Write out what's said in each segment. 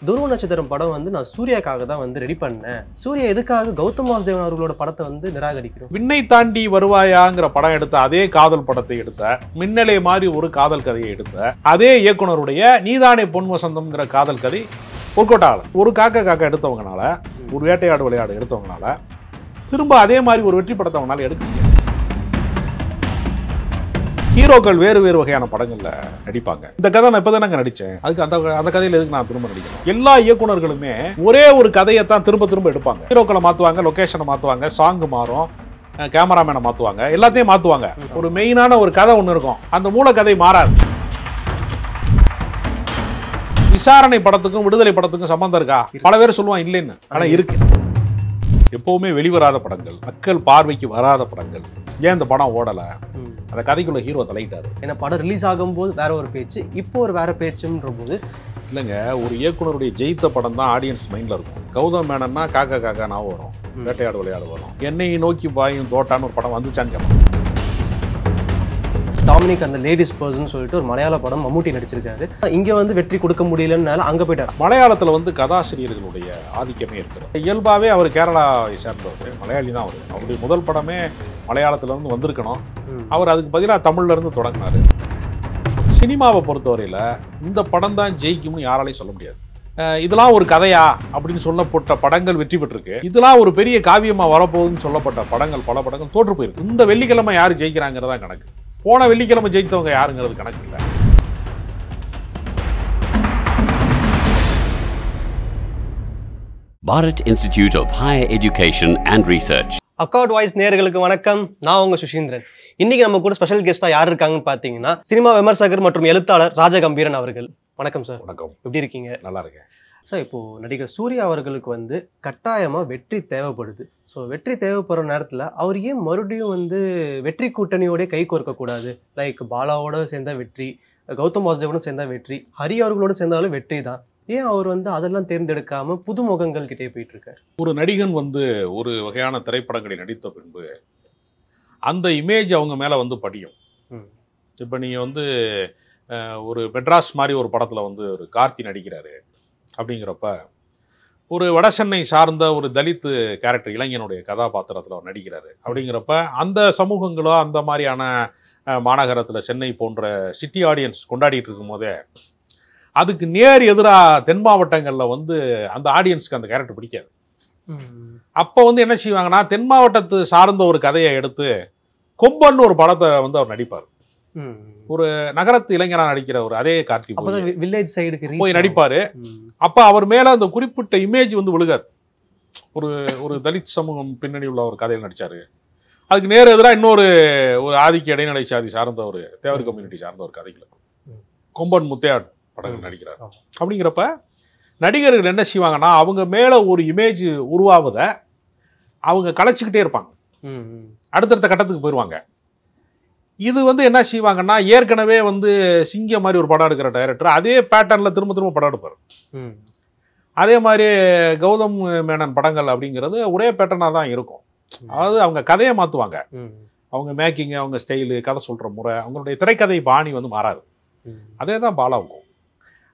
துருவ நட்சத்திரம் படம் வந்து நான் சூர்யாக்காக தான் வந்து ரெடி பண்ணேன். சூர்யா எதுக்காக கௌதம் வாசுதேவன் அவர்களோட படத்தை வந்து நிராகரிக்கிறோம்? விண்ணை தாண்டி வருவாயாங்கிற படம் எடுத்த அதே காதல் படத்தை எடுத்த, மின்னலே மாதிரி ஒரு காதல் கதையை எடுத்த அதே இயக்குனருடைய நீதானே பொன் வசந்தம்ங்கிற காதல் கதை ஒர்க் அவுட் ஆகல. ஒரு காக்கா எடுத்தவங்கனால, ஒரு வேட்டையாடு விளையாடு எடுத்தவங்கனால திரும்ப அதே மாதிரி ஒரு வெற்றி படத்தை அவங்களால எடுக்க முடியாது. ஹீரோக்கள் வேறு வேறு வகையான படங்கள்ல நடிப்பாங்க. இந்த கதை நான் இப்பதான் நடிச்சேன், அதுக்கு அந்த கதையில எதுக்கு நான் திரும்ப நடிக்கணும்? எல்லா இயக்குனர்களுமே ஒரே ஒரு கதையைத்தான் திரும்ப திரும்ப எடுப்பாங்க. ஹீரோக்களை மாத்துவாங்க, லொகேஷனை மாத்துவாங்க, சாங் மாறும், கேமராமேனை மாத்துவாங்க, எல்லாத்தையும் மாத்துவாங்க. ஒரு மெயினான ஒரு கதை ஒன்று இருக்கும், அந்த மூல கதை மாறாது. விசாரணை படத்துக்கும் விடுதலை படத்துக்கும் சம்பந்தம் இருக்கா? பல பேர் சொல்லுவான் இல்லைன்னு, ஆனா இருக்கு. எப்பவுமே வெளிவராத படங்கள், மக்கள் பார்வைக்கு வராத படங்கள் ஏன் இந்த படம் ஓடல? அந்த கதைக்குள்ள ஹீரோ தலையிட்டாரு. ஏன்னா படம் ரிலீஸ் ஆகும்போது வேற ஒரு பேச்சு, இப்போ ஒரு வேற பேச்சுன்ற போது இல்லைங்க, ஒரு இயக்குனருடைய ஜெயித்த படம் தான் ஆடியன்ஸ் மைண்ட்ல இருக்கும். கௌதம் மேனன்னா காக்கா நான் வரும், வேட்டையாடு விளையாடு வரும், என்னை நோக்கி பாயும் தோட்டான்னு ஒரு படம் வந்துச்சான்னு கேட்பாங்க. டாமினிக் அந்த லேடிஸ் பர்சன் சொல்லிட்டு ஒரு மலையாள படம் மம்முட்டி நடிச்சிருக்காரு. இங்க வந்து வெற்றி கொடுக்க முடியலன்னு அங்க போயிட்டார். மலையாளத்துல வந்து கதாசிரியர்களுடைய ஆதிக்கமே இருக்கிறது. இயல்பாவே அவர் கேரளாவை சேர்ந்தவர், மலையாளி தான் அவர். அவருடைய முதல் படமே மலையாளத்துல இருந்து வந்திருக்கணும். அவர் அதுக்கு பதிலாக தமிழ்ல இருந்து தொடங்கினாரு. சினிமாவை பொறுத்தவரையில இந்த படம் தான் ஜெயிக்கும்னு யாராலையும் சொல்ல முடியாது. இதெல்லாம் ஒரு கதையா அப்படின்னு சொல்லப்பட்ட படங்கள் வெற்றி பெற்றிருக்கு. இதெல்லாம் ஒரு பெரிய காவியமா வரப்போகுதுன்னு சொல்லப்பட்ட படங்கள், பல படங்கள் தோற்று போயிருக்கு. இந்த வெள்ளிக்கிழமை யாரு ஜெயிக்கிறாங்கிறதா கணக்கு. போன வெள்ளிக்கிழமை ஜெயித்தவங்க யாருங்கிறது கணக்கு இல்லை. Bharat Institute of Higher Education and Research. Accord voice நேயர்களுக்கு வணக்கம். நான் உங்க சுஷீந்திரன். இன்னைக்கு நம்ம கூட ஸ்பெஷல் கெஸ்டா யார் இருக்காங்கன்னு பாத்தீங்கன்னா, சினிமா விமர்சகர் மற்றும் எழுத்தாளர் ராஜகம்பீரன் அவர்கள். வணக்கம் சார். வணக்கம். எப்படி இருக்கீங்க? நல்லா இருக்கேன் சார். இப்போ நடிகர் சூர்யா அவர்களுக்கு வந்து கட்டாயமா வெற்றி தேவைப்படுது. ஸோ வெற்றி தேவைப்படுற நேரத்தில் அவர் ஏன் மறுபடியும் வந்து வெற்றி கூட்டணியோட கை கோர்க்க கூடாது? லைக் பாலாவோட சேர்ந்த வெற்றி, கௌதம் வாசுதேவனோட சேர்ந்த வெற்றி, ஹரி அவர்களோட சேர்ந்தாலும் வெற்றி தான். ஏன் அவர் வந்து அதெல்லாம் தேர்ந்தெடுக்காம புது முகங்கள் கிட்டே போயிட்டு இருக்காரு? ஒரு நடிகன் வந்து ஒரு வகையான திரைப்படங்களை நடித்த பின்பு அந்த இமேஜ் அவங்க மேல வந்து படியும். இப்போ நீங்க வந்து ஒரு மெட்ராஸ் மாதிரி ஒரு படத்துல வந்து ஒரு கார்த்தி நடிக்கிறாரு அப்படிங்கிறப்ப, ஒரு வட சென்னை சார்ந்த ஒரு தலித்து கேரக்டர் இளைஞனுடைய கதாபாத்திரத்தில் அவர் நடிக்கிறாரு அப்படிங்கிறப்ப, அந்த சமூகங்களோ அந்த மாதிரியான மாநகரத்தில் சென்னை போன்ற சிட்டி ஆடியன்ஸ் கொண்டாடிட்டு இருக்கும் போதே அதுக்கு நேர் எதிராக தென் மாவட்டங்களில் வந்து அந்த ஆடியன்ஸ்க்கு அந்த கேரக்டர் பிடிக்காது. அப்போ வந்து என்ன செய்வாங்கன்னா, தென் மாவட்டத்து சார்ந்த ஒரு கதையை எடுத்து கொம்பன்னு ஒரு படத்தை வந்து அவர் நடிப்பார். ஒரு நகரத்து இளைஞராக நடிக்கிற ஒரு அதே கார்த்தி வில்லேஜ் சைடுக்கு போய் நடிப்பாரு. அப்ப அவர் மேல அந்த குறிப்பிட்ட இமேஜ் வந்து விழுகாது. ஒரு தலித் சமூகம் பின்னணி உள்ள ஒரு கதையில் நடிச்சாரு. அதுக்கு நேர் எதிராக இன்னொரு ஆதிக்க இடைநிலை சாதி சார்ந்த ஒரு தேவர் கம்யூனிட்டி சார்ந்த ஒரு கதைகள் கொம்பன் முத்தையாட் படங்கள் நடிக்கிறார். அப்படிங்கிறப்ப நடிகர்கள் என்ன செய்வாங்கன்னா, அவங்க மேல ஒரு இமேஜ் உருவாவதை அவங்க கலைச்சிக்கிட்டே இருப்பாங்க, அடுத்தடுத்த கட்டத்துக்கு போயிடுவாங்க. இது வந்து என்ன செய்வாங்கன்னா, ஏற்கனவே வந்து சிங்கம் மாதிரி ஒரு படம் எடுக்கிற டைரக்டர் அதே பேட்டர்ன்ல திரும்ப திரும்ப படம் எடுப்பார். அதே மாதிரி கௌதம் மேனன் படங்கள் அப்படிங்கிறது ஒரே பேட்டர்னா தான் இருக்கும். அதாவது அவங்க கதையை மாற்றுவாங்க, அவங்க மேக்கிங், அவங்க ஸ்டைலு, கதை சொல்கிற முறை, அவங்களுடைய திரைக்கதை பாணி வந்து மாறாது. அதே தான் பாலாவுக்கும்.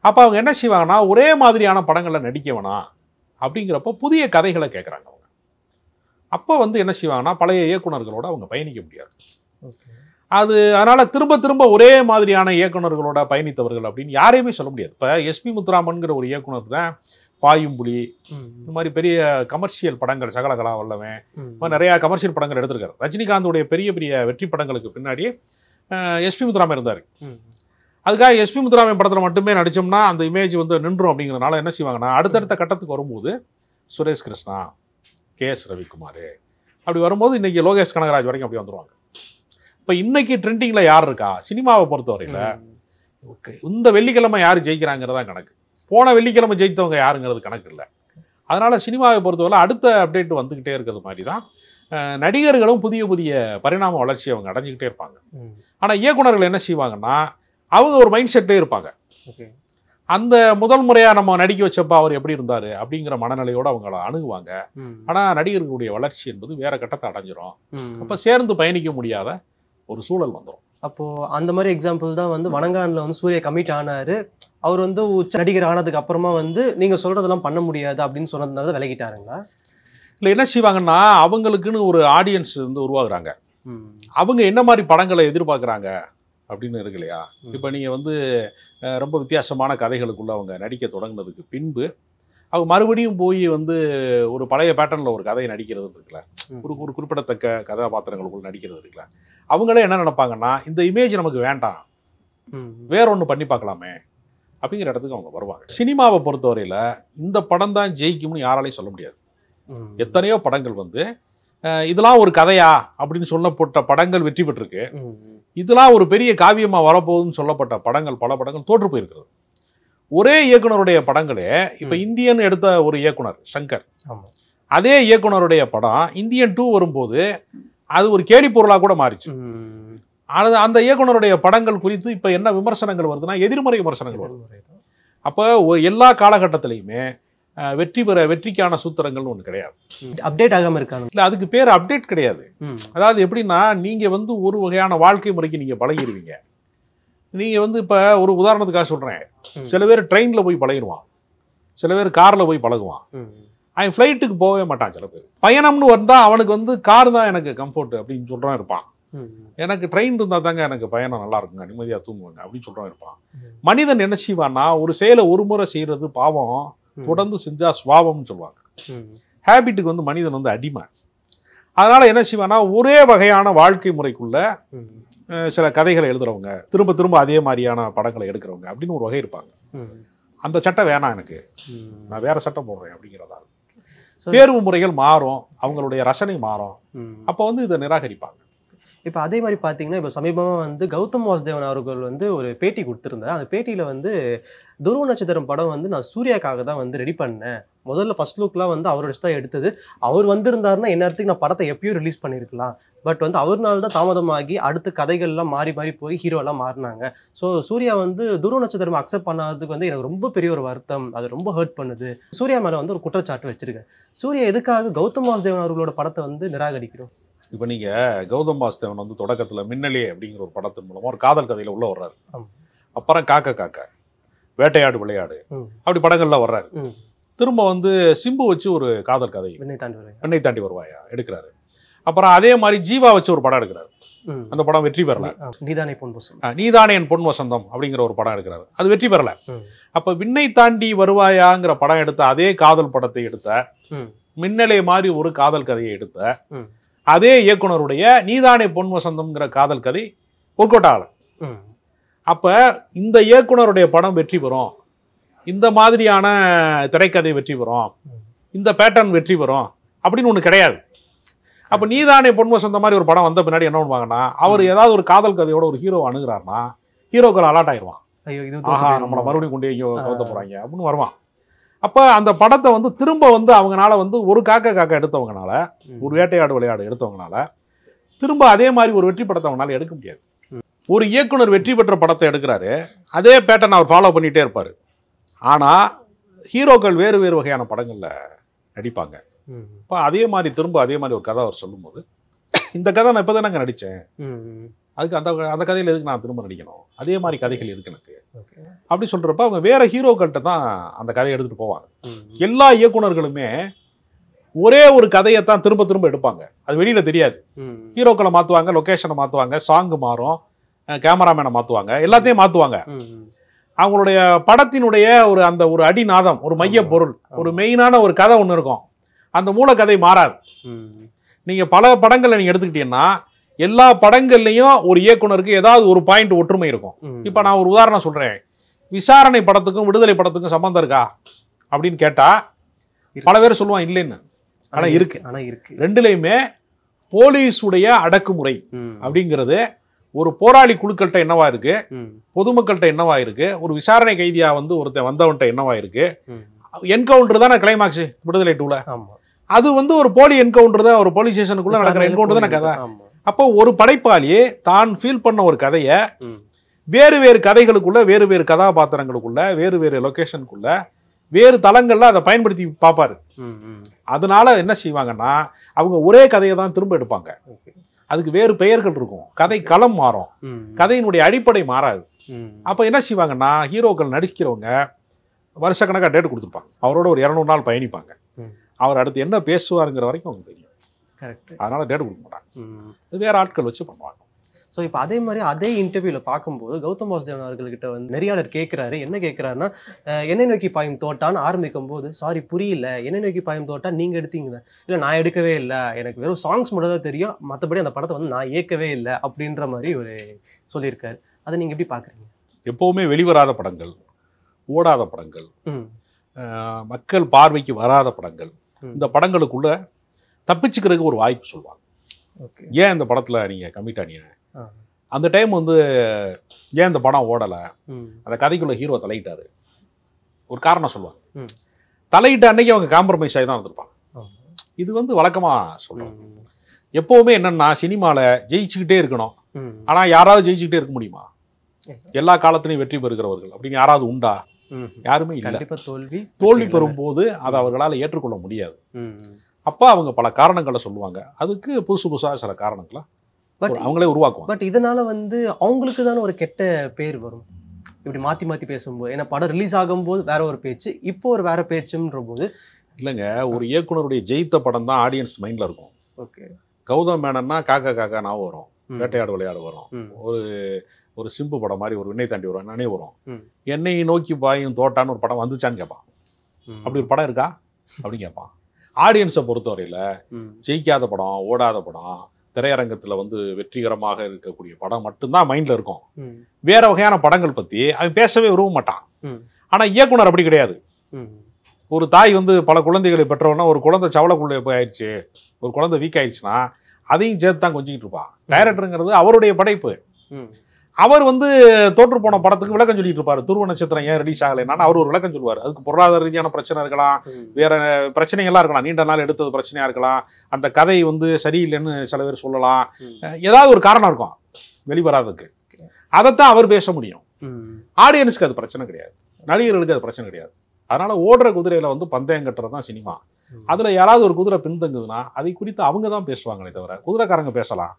அப்போ அவங்க என்ன செய்வாங்கன்னா, ஒரே மாதிரியான படங்களில் நடிக்க வேணாம் அப்படிங்கிறப்போ புதிய கதைகளை கேட்குறாங்க அவங்க. அப்போ வந்து என்ன செய்வாங்கன்னா, பழைய இயக்குனர்களோட அவங்க பயணிக்க முடியாது. அதனால் திரும்ப திரும்ப ஒரே மாதிரியான இயக்குனர்களோட பயணித்தவர்கள் அப்படின்னு யாரையுமே சொல்ல முடியாது. இப்போ எஸ்பி முத்துராமன்கிற ஒரு இயக்குனர் தான் பாயும்புலி, இந்த மாதிரி பெரிய கமர்ஷியல் படங்கள், சகலகலா வல்லவன், இந்த மாதிரி நிறையா கமர்ஷியல் படங்கள் எடுத்திருக்காரு. ரஜினிகாந்தோடைய பெரிய பெரிய வெற்றி படங்களுக்கு பின்னாடி எஸ்பி முத்துராமன் இருந்தார். அதுக்காக எஸ்பி முத்துராமன் படத்தில் மட்டுமே நடித்தோம்னா அந்த இமேஜ் வந்து நின்றும். அப்படிங்கிறனால என்ன செய்வாங்கன்னா, அடுத்தடுத்த கட்டத்துக்கு வரும்போது சுரேஷ் கிருஷ்ணா, கேஎஸ் ரவிக்குமார் அப்படி வரும்போது இன்னைக்கு லோகேஷ் கனகராஜ் வரைக்கும் அப்படி வந்துடுவாங்க. இப்போ இன்னைக்கு ட்ரெண்டிங்கில் யார் இருக்கா? சினிமாவை பொறுத்தவரையில் இந்த வெள்ளிக்கிழமை யார் ஜெயிக்கிறாங்கிறதா கணக்கு. போன வெள்ளிக்கிழமை ஜெயித்தவங்க யாருங்கிறது கணக்கு இல்லை. அதனால சினிமாவை பொறுத்தவரை அடுத்த அப்டேட் வந்துக்கிட்டே இருக்கிறது மாதிரி தான் நடிகர்களும் புதிய புதிய பரிணாம வளர்ச்சி அவங்க அடைஞ்சிக்கிட்டே இருப்பாங்க. ஆனால் இயக்குனர்கள் என்ன செய்வாங்கன்னா, அவங்க ஒரு மைண்ட் செட்டே இருப்பாங்க. அந்த முதல் முறையாக நம்ம நடிக்க வச்சப்போ அவர் எப்படி இருந்தார் அப்படிங்கிற மனநிலையோடு அவங்கள அணுகுவாங்க. ஆனால் நடிகர்களுடைய வளர்ச்சி என்பது வேற கட்டத்தை அடைஞ்சிரும். அப்போ சேர்ந்து பயணிக்க முடியாத ஒரு சூழல் வந்துடும். அப்போ அந்த மாதிரி எக்ஸாம்பிள் தான் வந்து வணங்கான்ல வந்து சூர்யா கமிட் ஆனாரு. அவர் வந்து உச்ச நடிகர் ஆனதுக்கு அப்புறமா வந்து நீங்க சொல்றதெல்லாம் பண்ண முடியாது அப்படின்னு சொன்னதுனால தான் விலகிட்டாருங்களா? இல்லை என்ன செய்வாங்கன்னா, அவங்களுக்குன்னு ஒரு ஆடியன்ஸ் வந்து உருவாகுறாங்க. ம். அவங்க என்ன மாதிரி படங்களை எதிர்பார்க்குறாங்க அப்படின்னு இருக்கு இல்லையா? இப்போ நீங்கள் வந்து ரொம்ப வித்தியாசமான கதைகளுக்குள்ள அவங்க நடிக்க தொடங்கினதுக்கு பின்பு அவங்க மறுபடியும் போய் வந்து ஒரு பழைய பேட்டர்னில் ஒரு கதையை நடிக்கிறது இருக்குல்ல, ஒரு ஒரு குறிப்பிடத்தக்க கதாபாத்திரங்களுக்குள்ள நடிக்கிறது இருக்குல்ல, அவங்களே என்ன நினைப்பாங்கன்னா, இந்த இமேஜ் நமக்கு வேண்டாம், வேற ஒன்று பண்ணி பார்க்கலாமே அப்படிங்கிற இடத்துக்கு அவங்க வருவாங்க. சினிமாவை பொறுத்தவரையில் இந்த படம் தான் ஜெயிக்கும்னு யாராலையும் சொல்ல முடியாது. எத்தனையோ படங்கள் வந்து இதெல்லாம் ஒரு கதையா அப்படின்னு சொல்லப்பட்ட படங்கள் வெற்றி பெற்றிருக்கு. இதெல்லாம் ஒரு பெரிய காவியமாக வரப்போகுதுன்னு சொல்லப்பட்ட படங்கள், பல படங்கள் தோற்று போயிருக்கிறது. ஒரே இயக்குனருடைய படங்களே இப்போ இந்தியன் எடுத்த ஒரு இயக்குனர் சங்கர், அதே இயக்குனருடைய படம் இந்தியன் 2 வரும்போது அது ஒரு கேலி பொருளாக கூட மாறிச்சு. அந்த இயக்குனருடைய படங்கள் குறித்து இப்போ என்ன விமர்சனங்கள் வருதுன்னா, எதிர்மறை விமர்சனங்கள் வருது. அப்போ எல்லா காலகட்டத்திலையுமே வெற்றிக்கான சூத்திரங்கள்னு ஒன்று கிடையாது. அப்டேட் ஆகாம இருக்காங்க. இல்லை, அதுக்கு பேர் அப்டேட் கிடையாது. அதாவது எப்படின்னா, நீங்கள் வந்து ஒரு வகையான வாழ்க்கை முறைக்கு நீங்கள் பழகிடுவீங்க. நீங்கள் வந்து இப்போ ஒரு உதாரணத்துக்காக சொல்கிறேன், சில பேர் ட்ரெயினில் போய் பழகிடுவான், சில பேர் காரில் போய் பழகுவான், அவன் ஃப்ளைட்டுக்கு போகவே மாட்டான். சில பேர் பயணம்னு வந்தால் அவனுக்கு வந்து கார் தான் எனக்கு கம்ஃபர்ட் அப்படின்னு சொல்கிறான் இருப்பான். எனக்கு ட்ரெயின் இருந்தால் தாங்க எனக்கு பயணம் நல்லா இருக்குங்க, நிம்மதியாக தூங்குவாங்க அப்படின்னு சொல்கிறான் இருப்பான். மனிதன் என்ன செய்வான்னா, ஒரு செயலை ஒரு முறை செய்கிறது பாவம், தொடர்ந்து செஞ்சா சுவாபம்னு சொல்லுவாங்க. ஹேபிட்டுக்கு வந்து மனிதன் வந்து அடிமை. அதனால என்ன செய்வானா, ஒரே வகையான வாழ்க்கை முறைக்குள்ள சில கதைகளை எழுதுறவங்க, திரும்ப திரும்ப அதே மாதிரியான படங்களை எடுக்கிறவங்க அப்படின்னு ஒரு வகை இருப்பாங்க. அந்த சட்டம் வேணாம் எனக்கு, நான் வேற சட்டம் போடுறேன் அப்படிங்கிறதா. தேர்வு முறைகள் மாறும், அவங்களுடைய ரசனை மாறும், அப்போ வந்து இதை நிராகரிப்பாங்க. இப்போ அதே மாதிரி பார்த்தீங்கன்னா, இப்போ சமீபமாக வந்து கௌதம் வாசுதேவன் அவர்கள் வந்து ஒரு பேட்டி கொடுத்துருந்தார். அந்த பேட்டியில் வந்து துருவ நட்சத்திரம் படம் வந்து நான் சூர்யாக்காக தான் வந்து ரெடி பண்ணேன். முதல்ல ஃபர்ஸ்ட் லுக்லாம் வந்து அவரோட தான் எடுத்தது. அவர் வந்திருந்தாருன்னா இந்நேரத்துக்கு நான் படத்தை எப்பயும் ரிலீஸ் பண்ணியிருக்கலாம். பட் வந்து அவர்னால தான் தாமதமாகி அடுத்த கதைகள்லாம் மாறி மாறி போய் ஹீரோலாம் மாறினாங்க. ஸோ சூர்யா வந்து துருவ நட்சத்திரம் அக்செப்ட் பண்ணாததுக்கு வந்து எனக்கு ரொம்ப பெரிய ஒரு வருத்தம், அது ரொம்ப ஹர்ட் பண்ணுது. சூர்யா மேலே வந்து ஒரு குற்றச்சாட்டு வச்சிருக்கேன். சூர்யா எதுக்காக கௌதம் வாசுதேவன் அவர்களோட படத்தை வந்து நிராகரிக்கிறோம்? இப்போ நீங்கள் கௌதம் வாசுதேவன் வந்து தொடக்கத்தில் மின்னலே அப்படிங்கிற ஒரு படத்தின் மூலமாக ஒரு காதல் கதையில் உள்ள வர்றாரு. அப்புறம் காக்க வேட்டையாடு விளையாடு அப்படி படங்கள்லாம் வர்றாரு. திரும்ப வந்து சிம்பு வச்சு ஒரு காதல் கதை வெண்ணை தாண்டி வருவாயா எடுக்கிறாரு. அப்புறம் அதே மாதிரி ஜீவா வச்சு ஒரு படம் எடுக்கிறாரு. அந்த படம் வெற்றி பெறல. நீதானே என் பொன் வசந்தம் அப்படிங்கிற ஒரு படம் எடுக்கிறாரு, அது வெற்றி பெறல. அப்ப விண்ணை தாண்டி வருவாயாங்கிற படம் எடுத்த அதே காதல் படத்தை எடுத்த, மின்னலே மாதிரி ஒரு காதல் கதையை எடுத்த அதே இயக்குனருடைய நீதானே பொன் வசந்தம்ங்கிற காதல் கதை ஒர்க் அவுட் ஆகல. அப்ப இந்த இயக்குனருடைய படம் வெற்றி பெறும், இந்த மாதிரியான திரைக்கதை வெற்றி பெறும், இந்த பேட்டர்ன் வெற்றி பெறும் அப்படின்னு ஒண்ணு கிடையாது. அப்ப நீதானே பொன் வசந்தம் மாதிரி ஒரு படம் வந்த பின்னாடி என்ன பண்ணுவாங்கன்னா, அவர் ஏதாவது ஒரு காதல் கதையோட ஒரு ஹீரோ அணுகிறாருன்னா ஹீரோக்கள் அலாட் ஆயிடுவான். நம்மளை மறுபடியும் கொண்டு கவுத்த போறாங்க அப்படின்னு வருவான். அப்ப அந்த படத்தை வந்து திரும்ப வந்து அவங்களால வந்து ஒரு காக்க எடுத்தவங்கனால, ஒரு வேட்டையாடு விளையாடு எடுத்தவங்கனால திரும்ப அதே மாதிரி ஒரு வெற்றி படத்தை அவங்களால எடுக்க முடியாது. ஒரு இயக்குனர் வெற்றி பெற்ற படத்தை எடுக்கிறாரு, அதே பேட்டர்ன் அவர் ஃபாலோ பண்ணிட்டே இருப்பாரு. ஆனா ஹீரோக்கள் வேறு வேறு வகையான படங்கள்ல நடிப்பாங்க. இப்போ அதே மாதிரி திரும்ப அதே மாதிரி ஒரு கதை அவர் சொல்லும்போது, இந்த கதை நான் இப்போதான் நாங்கள் நடித்தேன், அதுக்கு அந்த கதையில் எதுக்கு நான் திரும்ப நடிக்கணும், அதே மாதிரி கதைகள் இருக்கு எனக்கு அப்படி சொல்றப்ப அவங்க வேற ஹீரோக்கள்கிட்ட தான் அந்த கதையை எடுத்துட்டு போவாங்க. எல்லா இயக்குனர்களுமே ஒரே ஒரு கதையைத்தான் திரும்ப திரும்ப எடுப்பாங்க, அது வெளியில தெரியாது. ஹீரோக்களை மாத்துவாங்க, லொகேஷனை மாத்துவாங்க, சாங் மாறும், கேமராமேனை மாத்துவாங்க, எல்லாத்தையும் மாத்துவாங்க. அவங்களுடைய படத்தினுடைய அந்த ஒரு அடிநாதம், ஒரு மைய பொருள், ஒரு மெயினான ஒரு கதை ஒன்று இருக்கும், அந்த மூலக்கதை மாறாது. நீங்க பல படங்களை நீங்க எடுத்துக்கிட்டீங்கன்னா எல்லா படங்கள்லையும் ஒரு இயக்குனருக்கு ஏதாவது ஒரு பாயிண்ட் ஒற்றுமை இருக்கும். இப்ப நான் ஒரு உதாரணம் சொல்றேன், விசாரணை படத்துக்கும் விடுதலை படத்துக்கும் சம்பந்தம் இருக்கா அப்படின்னு கேட்டா பல பேர் சொல்லுவான் இல்லைன்னு. ஆனா இருக்கு. ரெண்டுலையுமே போலீஸுடைய அடக்குமுறை அப்படிங்கிறது ஒரு போராளி குழுக்கள்கிட்ட என்னவா இருக்கு, பொதுமக்கள்கிட்ட என்னவா இருக்கு, ஒரு விசாரணை கைதியா வந்து ஒருத்தன் வந்தவன்ட்ட என்னவா இருக்கு. என்கவுண்டர் தானே கிளைமாக்ஸ் விடுதலை 2ல. அது வந்து ஒரு போலி என்கவுண்டர் தான், ஒரு போலீஸ் ஸ்டேஷனுக்குள்ள நடக்கிற என்கவுண்டர் தானே கதை. அப்போ ஒரு படைப்பாளி தான் ஃபீல் பண்ண ஒரு கதையை வேறு வேறு கதைகளுக்குள்ள, வேறு வேறு கதாபாத்திரங்களுக்குள்ள, வேறு வேறு லொகேஷனுக்குள்ள, வேறு தளங்கள்ல அதை பயன்படுத்தி பார்ப்பாரு. அதனால என்ன செய்வாங்கன்னா அவங்க ஒரே கதையை தான் திரும்ப எடுப்பாங்க. அதுக்கு வேறு பெயர்கள் இருக்கும், கதை களம் மாறும், கதையினுடைய அடிப்படை மாறாது. அப்போ என்ன செய்வாங்கன்னா ஹீரோக்கள் நடிக்கிறவங்க வருஷக்கணக்காக டேட் கொடுத்துருப்பாங்க, அவரோட ஒரு 200 நாள் பயணிப்பாங்க, அவர் அடுத்து என்ன பேசுவாருங்கிற வரைக்கும் அவங்க தெரியும். கரெக்ட். அதனால டேட் கொடுக்க மாட்டாங்க, வேற ஆட்கள் வச்சு பண்ணுவாங்க. ஸோ இப்போ அதே மாதிரி அதே இன்டர்வியூவில் பார்க்கும்போது கௌதம் வாசுதேவன் அவர்கள்கிட்ட வந்து நெறியாளர் கேட்குறாரு, என்ன கேட்குறாருன்னா என்னை நோக்கி பாயும் தோட்டான்னு ஆரம்பிக்கும் போது, சாரி புரியல, என்னை நோக்கி பாயும் தோட்டா நீங்கள் எடுத்தீங்க? இல்லை நான் எடுக்கவே இல்லை, எனக்கு வெறும் சாங்ஸ் மட்டும் தான் தெரியும், மற்றபடி அந்த படத்தை வந்து நான் இயக்கவே இல்லை அப்படின்ற மாதிரி ஒரு சொல்லியிருக்காரு. அதை நீங்கள் எப்படி பார்க்குறீங்க? எப்போவுமே வெளிவராத படங்கள், ஓடாத படங்கள், மக்கள் பார்வைக்கு வராத படங்கள், இந்த படங்களுக்குள்ள தப்பிச்சுக்கிறதுக்கு ஒரு வாய்ப்பு சொல்லுவாங்க. ஓகே, ஏன் இந்த படத்தில் நீங்கள் கமிட் ஆனீங்க, அந்த டைம் வந்து ஏன் இந்த படம் ஓடலை, அந்த கதைக்குள்ள ஹீரோ தலையிட்டாரு, ஒரு காரணம் சொல்லுவாங்க. தலையிட்ட அன்னைக்கு அவங்க காம்ப்ரமைஸ் ஆகி தான் வந்திருப்பாங்க. இது வந்து வழக்கமாக சொல்லுவாங்க. எப்போவுமே என்னன்னா சினிமாவில் ஜெயிச்சுக்கிட்டே இருக்கணும், ஆனால் யாராவது ஜெயிச்சுக்கிட்டே இருக்க முடியுமா? எல்லா காலத்திலையும் வெற்றி பெறுகிறவர்கள் அப்படின்னு யாராவது உண்டா? யாருமே இல்லை. தோல்வி பெறும்போது அதை அவர்களால் ஏற்றுக்கொள்ள முடியாது. அப்போ அவங்க பல காரணங்களை சொல்லுவாங்க, அதுக்கு புதுசு புதுசாக சில காரணங்களை அவங்களே உருவாக்குவாங்க. பட் இதனால வந்து அவங்களுக்கு தானே ஒரு கெட்ட பேர் வரும் இப்படி மாற்றி மாற்றி பேசும்போது. ஏன்னா படம் ரிலீஸ் ஆகும்போது வேற ஒரு பேச்சு, இப்போ ஒரு வேற பேச்சுன்ற போது. இல்லைங்க, ஒரு இயக்குனருடைய ஜெயித்த படம் தான் ஆடியன்ஸ் மைண்டில் இருக்கும். ஓகே, கௌதம் மேனன்னா காக்கா காக்கா நான் வரும், வேட்டையாடு விளையாடு வரும், ஒரு சிம்பு படம் மாதிரி ஒரு விண்ணை தாண்டி வரும், நானே வரும், என்னை நோக்கி பாயும் தோட்டான்னு ஒரு படம் வந்துச்சான்னு கேட்பான். அப்படி ஒரு படம் இருக்கா அப்படின்னு கேட்பான். ஆடியன்ஸை பொறுத்தவரையில் ஜெயிக்காத படம், ஓடாத படம், திரையரங்கத்தில் வந்து வெற்றிகரமாக இருக்கக்கூடிய படம் மட்டும்தான் மைண்டில் இருக்கும். வேற வகையான படங்கள் பற்றி அவன் பேசவே விரும்ப மாட்டான். ஆனால் இயக்குனர் அப்படி கிடையாது. ஒரு தாய் வந்து பல குழந்தைகளை பெற்றவனா ஒரு குழந்தை சவளக்குள்ளே போய் ஆயிடுச்சு, ஒரு குழந்தை வீக் ஆயிடுச்சுன்னா அதையும் சேர்த்து தான் கொஞ்சிக்கிட்டு இருப்பான். டைரக்டருங்கிறது அவருடைய படைப்பு. அவர் வந்து தோற்று போன படத்துக்கு விளக்கம் சொல்லிட்டு இருப்பாரு. துருவ நட்சத்திரம் ஏன் ரிலீஸ் ஆகலைன்னா அவர் ஒரு விளக்கம் சொல்லுவார். அதுக்கு பொருளாதார ரீதியான பிரச்சனை இருக்கலாம், வேற பிரச்சனைகள்லாம் இருக்கலாம், நீண்ட நாள் எடுத்தது பிரச்சனையா இருக்கலாம், அந்த கதை வந்து சரியில்லைன்னு சில பேர் சொல்லலாம், ஏதாவது ஒரு காரணம் இருக்கும் வெளிவராதுக்கு. அதைத்தான் அவர் பேச முடியும். ஆடியன்ஸுக்கு அது பிரச்சனை கிடையாது, நடிகர்களுக்கு அது பிரச்சனை கிடையாது. அதனால ஓடுற குதிரையில வந்து பந்தயம் கட்டுறது தான் சினிமா. அதுல யாராவது ஒரு குதிரை பின்தங்குதுன்னா அதை குறித்து அவங்க தான் பேசுவாங்களே தவிர குதிரைக்காரங்க பேசலாம்.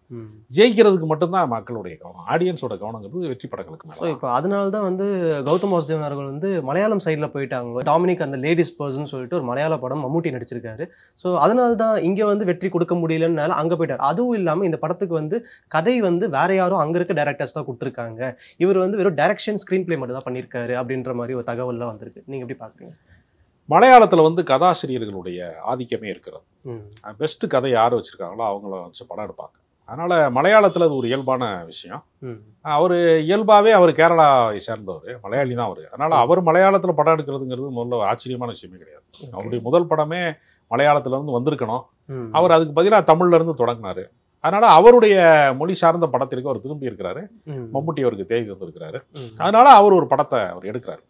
ஜெயிக்கிறதுக்கு மட்டும்தான் மக்களுடைய கவனம், ஆடியன்ஸோட கவனங்கிறது வெற்றி படங்களுக்கு மேல. இப்போ அதனால தான் வந்து கௌதம் வாசுதேவன் அவர்கள் வந்து மலையாளம் சைடில் போயிட்டாங்க. டாமினிக் அந்த லேடிஸ் பர்சன் சொல்லிட்டு ஒரு மலையாள படம் மம்முட்டி நடிச்சிருக்காரு. ஸோ அதனால தான் இங்கே வந்து வெற்றி கொடுக்க முடியலன்னால அங்கே போயிட்டார். அதுவும் இல்லாமல் இந்த படத்துக்கு வந்து கதை வந்து வேற யாரும் அங்கே இருக்க டைரக்டர்ஸ் தான் கொடுத்துருக்காங்க, இவர் வந்து வெறும் டைரக்ஷன் ஸ்க்ரீன் பிளே மட்டும் தான் பண்ணியிருக்காரு அப்படின்ற மாதிரி ஒரு தகவல்லாம் வந்திருக்கு. நீங்கள் எப்படி பார்க்குறீங்க? மலையாளத்தில் வந்து கதாசிரியர்களுடைய ஆதிக்கமே இருக்கிறது. பெஸ்ட் கதை யார் வச்சுருக்காங்களோ அவங்கள வச்சு படம் எடுப்பாங்க. அதனால் மலையாளத்தில் அது ஒரு இயல்பான விஷயம். அவர் இயல்பாகவே அவர் கேரளாவை சேர்ந்தவர், மலையாளி தான் அவர். அதனால் அவர் மலையாளத்தில் படம் எடுக்கிறதுங்கிறது முதல்ல ஆச்சரியமான விஷயமே கிடையாது. அவருடைய முதல் படமே மலையாளத்தில் இருந்து வந்திருக்கணும். அவர் அதுக்கு பதிலாக தமிழ்லேருந்து தொடங்கினார். அதனால் அவருடைய மொழி சார்ந்த படத்திற்கு அவர் திரும்பி இருக்கிறாரு. மம்முட்டி அவருக்கு தேடி வந்திருக்கிறாரு. அதனால் அவர் ஒரு படத்தை அவர் எடுக்கிறாரு.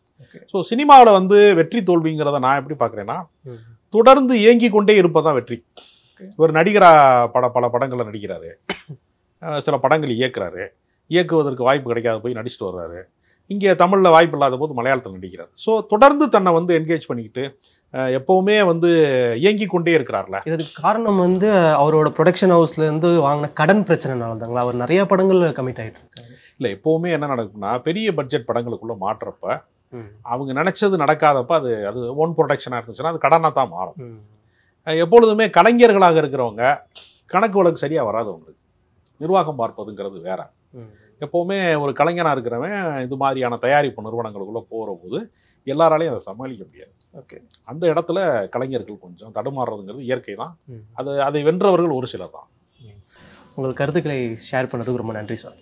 ஸோ சினிமாவில் வந்து வெற்றி தோல்விங்கிறத நான் எப்படி பார்க்குறேன்னா, தொடர்ந்து இயங்கி கொண்டே இருப்பதான் வெற்றி. ஒரு நடிகராக பல படங்களில் நடிக்கிறாரு, சில படங்கள் இயக்குறாரு, இயக்குவதற்கு வாய்ப்பு கிடைக்காத போய் நடிச்சுட்டு வர்றாரு. இங்கே தமிழில் வாய்ப்பு இல்லாத போது மலையாளத்தில் நடிக்கிறார். ஸோ தொடர்ந்து தன்னை வந்து என்கேஜ் பண்ணிக்கிட்டு எப்போவுமே வந்து இயங்கி கொண்டே இருக்கிறார்ல. இதுக்கு காரணம் வந்து அவரோட ப்ரொடக்ஷன் ஹவுஸ்லேருந்து வாங்கின கடன் பிரச்சனைனால தாங்களா? அவர் நிறைய படங்கள் கமிட் ஆகிட்டு இருக்காரு. இல்லை, எப்போவுமே என்ன நடக்கும்னா பெரிய பட்ஜெட் படங்களுக்குள்ளே மாற்றப்ப அவங்க நினச்சது நடக்காதப்ப அது ஓன் ப்ரொடக்ஷனாக இருந்துச்சுன்னா அது கடனாக தான் மாறும். எப்பொழுதுமே கலைஞர்களாக இருக்கிறவங்க கணக்கு வழக்கு சரியாக வராதவங்களுக்கு நிர்வாகம் பார்ப்பதுங்கிறது வேற. எப்போவுமே ஒரு கலைஞனாக இருக்கிறவன் இது மாதிரியான தயாரிப்பு நிறுவனங்களுக்குள்ளே போகிற போது எல்லாராலையும் அதை சமாளிக்க முடியாது. ஓகே, அந்த இடத்துல கலைஞர்கள் கொஞ்சம் தடுமாறுறதுங்கிறது இயற்கை தான். அதை வென்றவர்கள் ஒரு சிலர் தான். உங்கள் கருத்துக்களை ஷேர் பண்ணதுக்கு ரொம்ப நன்றி சார்.